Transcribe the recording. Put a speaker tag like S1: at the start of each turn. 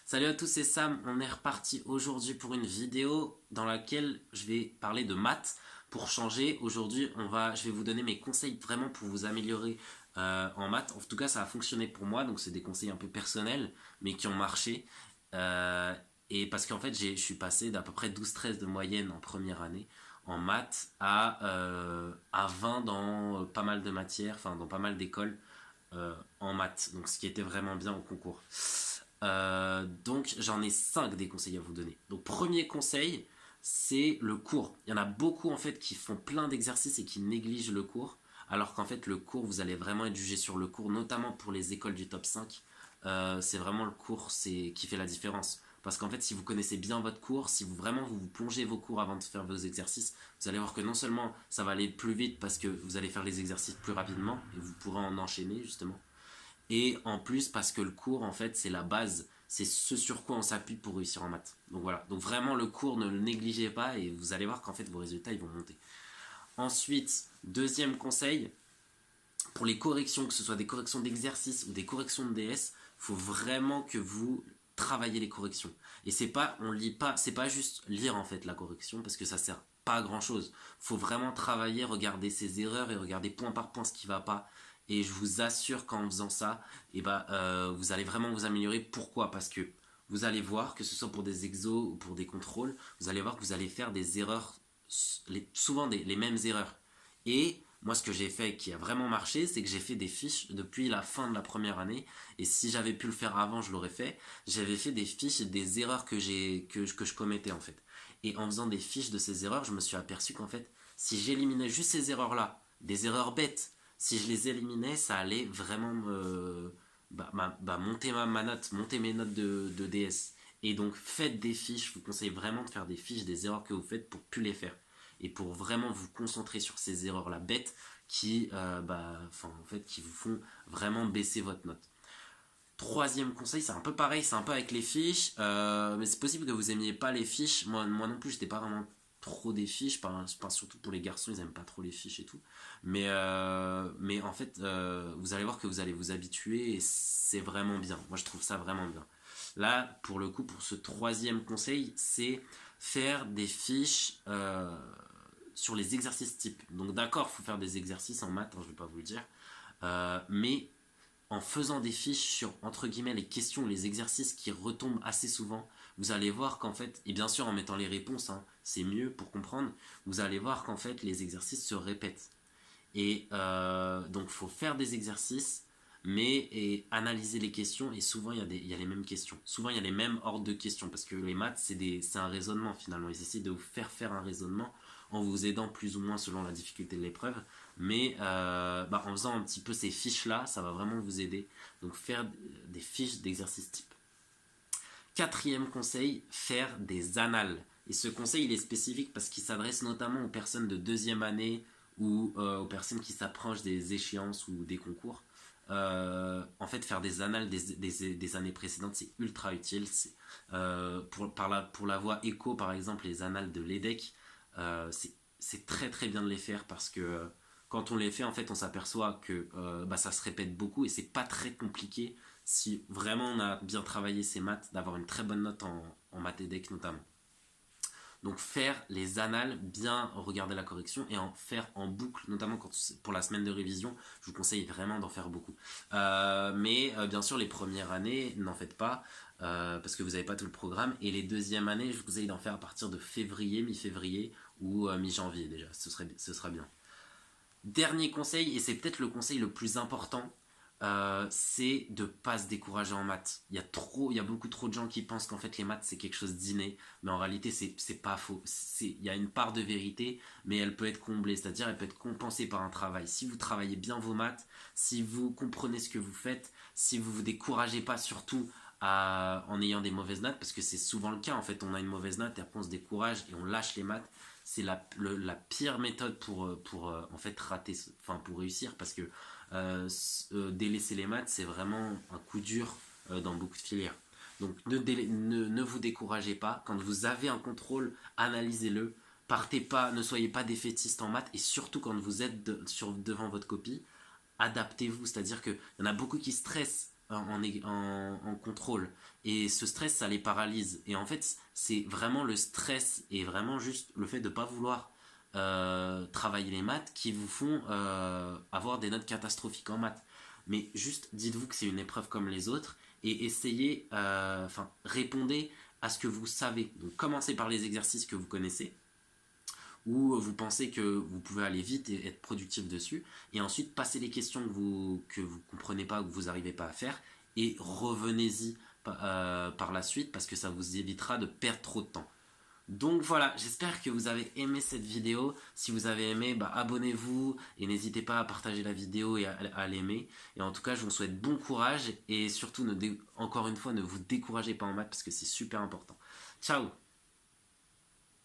S1: Salut à tous, c'est Sam. On est reparti aujourd'hui pour une vidéo dans laquelle je vais parler de maths. Pour changer, aujourd'hui, je vais vous donner mes conseils vraiment pour vous améliorer en maths. En tout cas, ça a fonctionné pour moi, donc c'est des conseils un peu personnels, mais qui ont marché. Euh, et parce qu'en fait, je suis passé d'à peu près 12-13 de moyenne en première année en maths à 20 dans pas mal de matières, enfin dans pas mal d'écoles en maths. Donc ce qui était vraiment bien au concours. Donc j'en ai 5 des conseils à vous donner. Donc premier conseil, c'est le cours. Il y en a beaucoup en fait qui font plein d'exercices et qui négligent le cours, alors qu'en fait le cours, vous allez vraiment être jugé sur le cours, notamment pour les écoles du top 5. C'est vraiment le cours qui fait la différence. Parce qu'en fait, si vous connaissez bien votre cours, si vous plongez vos cours avant de faire vos exercices, vous allez voir que non seulement ça va aller plus vite parce que vous allez faire les exercices plus rapidement et vous pourrez en enchaîner justement, et en plus parce que le cours en fait c'est la base, c'est ce sur quoi on s'appuie pour réussir en maths. Donc voilà, donc vraiment le cours ne le négligez pas et vous allez voir qu'en fait vos résultats ils vont monter. Ensuite, deuxième conseil, pour les corrections, que ce soit des corrections d'exercice ou des corrections de DS, il faut vraiment que vous travaillez les corrections. Et c'est pas, on lit pas, c'est pas juste lire en fait la correction parce que ça sert pas à grand chose. Il faut vraiment travailler, regarder ses erreurs et regarder point par point ce qui va pas. Et je vous assure qu'en faisant ça, vous allez vraiment vous améliorer. Pourquoi? Parce que vous allez voir, que ce soit pour des exos ou pour des contrôles, vous allez voir que vous allez faire des erreurs, souvent les mêmes erreurs. Et moi, ce que j'ai fait qui a vraiment marché, c'est que j'ai fait des fiches depuis la fin de la première année. Et si j'avais pu le faire avant, je l'aurais fait. J'avais fait des fiches des erreurs que je commettais en fait. Et en faisant des fiches de ces erreurs, je me suis aperçu qu'en fait, si j'éliminais juste ces erreurs-là, des erreurs bêtes, si je les éliminais, ça allait vraiment monter ma note, monter mes notes de DS. Et donc, faites des fiches. Je vous conseille vraiment de faire des fiches des erreurs que vous faites pour plus les faire et pour vraiment vous concentrer sur ces erreurs-là bêtes qui vous font vraiment baisser votre note. Troisième conseil, c'est un peu pareil, c'est un peu avec les fiches, mais c'est possible que vous aimiez pas les fiches. Moi non plus, j'étais pas vraiment trop des fiches, surtout pour les garçons, ils aiment pas trop les fiches et tout. Mais en fait, vous allez voir que vous allez vous habituer et c'est vraiment bien. Moi, je trouve ça vraiment bien. Là, pour le coup, pour ce troisième conseil, c'est faire des fiches sur les exercices types. Donc d'accord, il faut faire des exercices en maths, hein, je ne vais pas vous le dire, mais en faisant des fiches sur, entre guillemets, les questions ou les exercices qui retombent assez souvent, vous allez voir qu'en fait, et bien sûr en mettant les réponses, hein, c'est mieux pour comprendre, vous allez voir qu'en fait les exercices se répètent. Et donc il faut faire des exercices, mais analyser les questions, et souvent il y a les mêmes questions. Souvent il y a les mêmes ordres de questions, parce que les maths c'est un raisonnement finalement. Ils essaient de vous faire un raisonnement en vous aidant plus ou moins selon la difficulté de l'épreuve. Mais en faisant un petit peu ces fiches-là, ça va vraiment vous aider. Donc faire des fiches d'exercice type. Quatrième conseil, faire des annales. Et ce conseil, il est spécifique parce qu'il s'adresse notamment aux personnes de deuxième année ou aux personnes qui s'approchent des échéances ou des concours. En fait, faire des annales des années précédentes, c'est ultra utile. Pour la voie éco, par exemple, les annales de l'EDEC, c'est très très bien de les faire parce que quand on les fait, en fait, on s'aperçoit que ça se répète beaucoup et c'est pas très compliqué si vraiment on a bien travaillé ses maths, d'avoir une très bonne note en maths EDEC notamment. Donc faire les annales, bien regarder la correction et en faire en boucle, notamment pour la semaine de révision, je vous conseille vraiment d'en faire beaucoup. Bien sûr, les premières années, n'en faites pas, parce que vous n'avez pas tout le programme. Et les deuxièmes années, je vous conseille d'en faire à partir de février, mi-février ou mi-janvier déjà, ce sera bien. Dernier conseil, et c'est peut-être le conseil le plus important, c'est de ne pas se décourager en maths. Il y a beaucoup trop de gens qui pensent qu'en fait les maths c'est quelque chose d'inné, mais en réalité c'est pas faux. Il y a une part de vérité, mais elle peut être comblée, c'est-à-dire elle peut être compensée par un travail. Si vous travaillez bien vos maths, si vous comprenez ce que vous faites, si vous vous découragez pas surtout en ayant des mauvaises notes, parce que c'est souvent le cas, en fait on a une mauvaise note et après on se décourage et on lâche les maths. C'est la pire méthode pour en fait pour réussir, parce que délaisser les maths, c'est vraiment un coup dur dans beaucoup de filières. Donc ne vous découragez pas. Quand vous avez un contrôle, analysez-le. Partez pas, ne soyez pas défaitiste en maths. Et surtout quand vous êtes devant votre copie, adaptez-vous. C'est-à-dire qu'il y en a beaucoup qui stressent en contrôle. Et ce stress, ça les paralyse. Et en fait, c'est vraiment le stress et vraiment juste le fait de ne pas vouloir travailler les maths qui vous font avoir des notes catastrophiques en maths. Mais juste dites-vous que c'est une épreuve comme les autres et essayez, répondez à ce que vous savez. Donc commencez par les exercices que vous connaissez où vous pensez que vous pouvez aller vite et être productif dessus, et ensuite passez les questions que vous comprenez pas ou que vous n'arrivez pas à faire, et revenez-y par la suite, parce que ça vous évitera de perdre trop de temps. Donc voilà, j'espère que vous avez aimé cette vidéo. Si vous avez aimé, abonnez-vous et n'hésitez pas à partager la vidéo et à l'aimer. Et en tout cas, je vous souhaite bon courage et surtout, encore une fois, ne vous découragez pas en maths parce que c'est super important. Ciao!